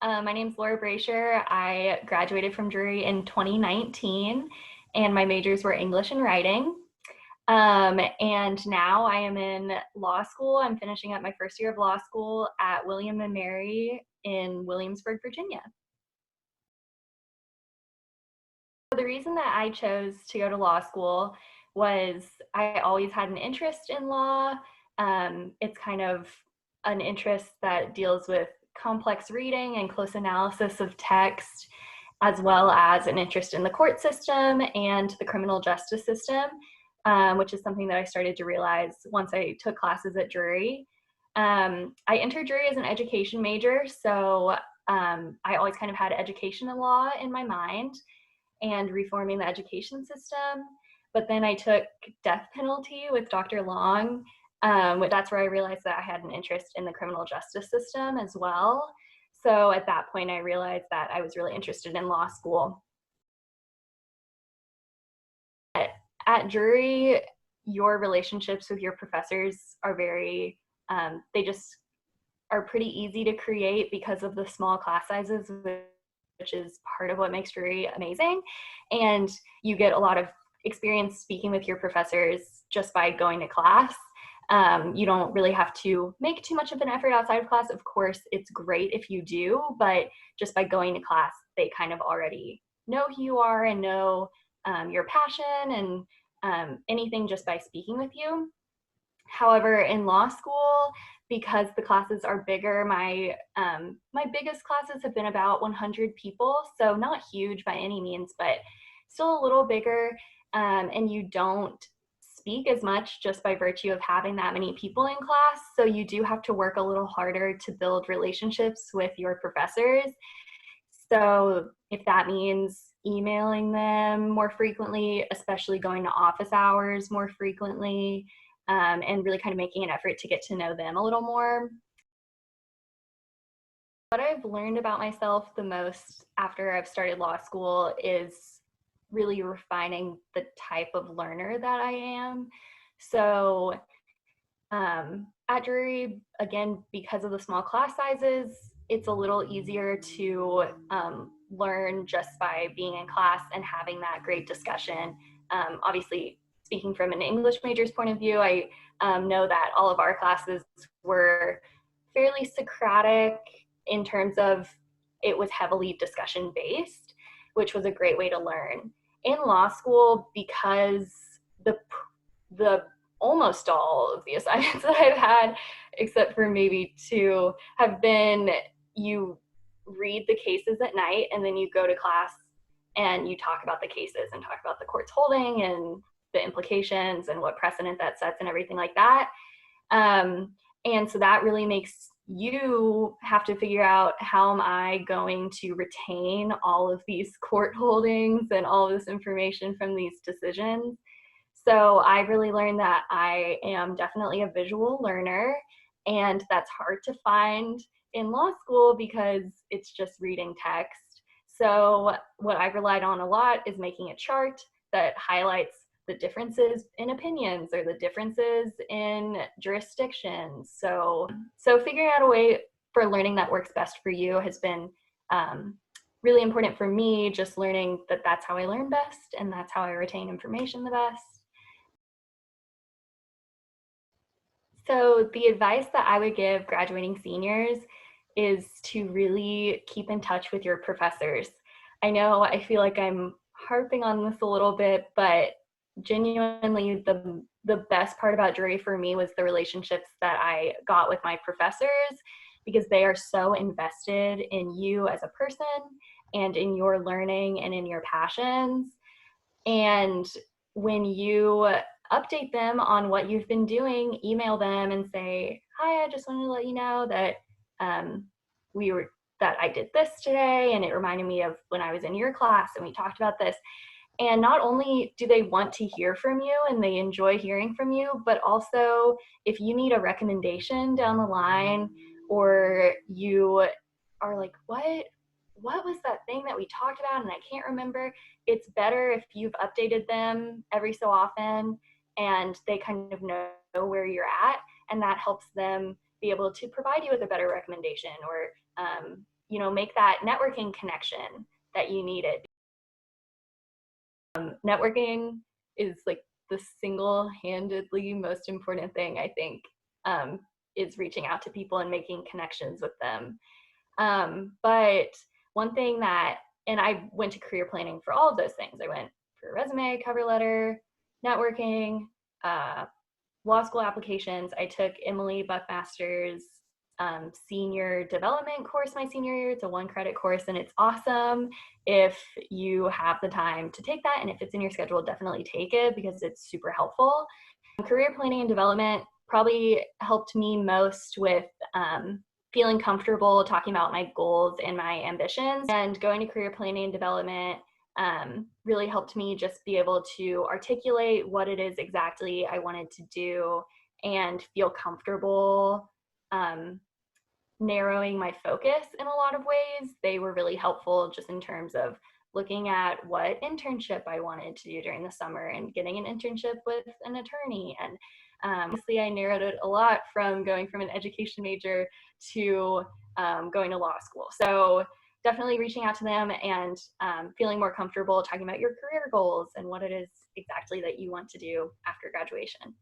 My name's Brasier. I graduated from Drury in 2019, and my majors were English and writing. And now I am in law school. I'm finishing up my first year of law school at William and Mary in Williamsburg, Virginia. The reason that I chose to go to law school was I always had an interest in law. It's kind of an interest that deals with complex reading and close analysis of text, as well as an interest in the court system and the criminal justice system, which is something that I started to realize once I took classes at Drury. I entered Drury as an education major, so I always kind of had education and law in my mind and reforming the education system. But then I took death penalty with Dr. Long. That's where I realized that I had an interest in the criminal justice system as well. So at that point, I realized that I was really interested in law school. At Drury, your relationships with your professors are they just are pretty easy to create because of the small class sizes, which is part of what makes Drury amazing. And you get a lot of experience speaking with your professors just by going to class. You don't really have to make too much of an effort outside of class. Of course, it's great if you do, but just by going to class, they kind of already know who you are and know your passion and anything just by speaking with you. However, in law school, because the classes are bigger, my biggest classes have been about 100 people, so not huge by any means, but still a little bigger, and you don't speak as much just by virtue of having that many people in class, so you do have to work a little harder to build relationships with your professors. So if that means emailing them more frequently, especially going to office hours more frequently, and really kind of making an effort to get to know them a little more. What I've learned about myself the most after I've started law school is really refining the type of learner that I am. So at Drury, again, because of the small class sizes, it's a little easier to learn just by being in class and having that great discussion. Obviously, speaking from an English major's point of view, I know that all of our classes were fairly Socratic in terms of it was heavily discussion based, which was a great way to learn. In law school, because the almost all of the assignments that I've had, except for maybe two, have been you read the cases at night and then you go to class and you talk about the cases and talk about the court's holding and the implications and what precedent that sets and everything like that. And so that really makes you have to figure out, how am I going to retain all of these court holdings and all of this information from these decisions? So I really learned that I am definitely a visual learner, and that's hard to find in law school because it's just reading text. So what I've relied on a lot is making a chart that highlights the differences in opinions or the differences in jurisdictions. So figuring out a way for learning that works best for you has been really important for me, just learning that that's how I learn best and that's how I retain information the best. So the advice that I would give graduating seniors is to really keep in touch with your professors. I know I feel like I'm harping on this a little bit, but genuinely the best part about Drury for me was the relationships that I got with my professors, because they are so invested in you as a person and in your learning and in your passions. And when you update them on what you've been doing, email them and say, hi, I just wanted to let you know that that I did this today, and it reminded me of when I was in your class and we talked about this. And not only do they want to hear from you and they enjoy hearing from you, but also if you need a recommendation down the line, or you are like, what was that thing that we talked about and I can't remember, it's better if you've updated them every so often and they kind of know where you're at, and that helps them be able to provide you with a better recommendation, or make that networking connection that you needed. Networking is like the single-handedly most important thing, I think, is reaching out to people and making connections with them. But one thing and I went to career planning for all of those things. I went for resume, cover letter, networking, law school applications. I took Emily Buckmaster's senior development course my senior year. It's a 1-credit course and it's awesome. If you have the time to take that and if it's in your schedule, definitely take it because it's super helpful. Career planning and development probably helped me most with feeling comfortable talking about my goals and my ambitions. And going to career planning and development really helped me just be able to articulate what it is exactly I wanted to do and feel comfortable narrowing my focus in a lot of ways. They were really helpful just in terms of looking at what internship I wanted to do during the summer and getting an internship with an attorney. And honestly, I narrowed it a lot from going from an education major to going to law school. So definitely reaching out to them and feeling more comfortable talking about your career goals and what it is exactly that you want to do after graduation.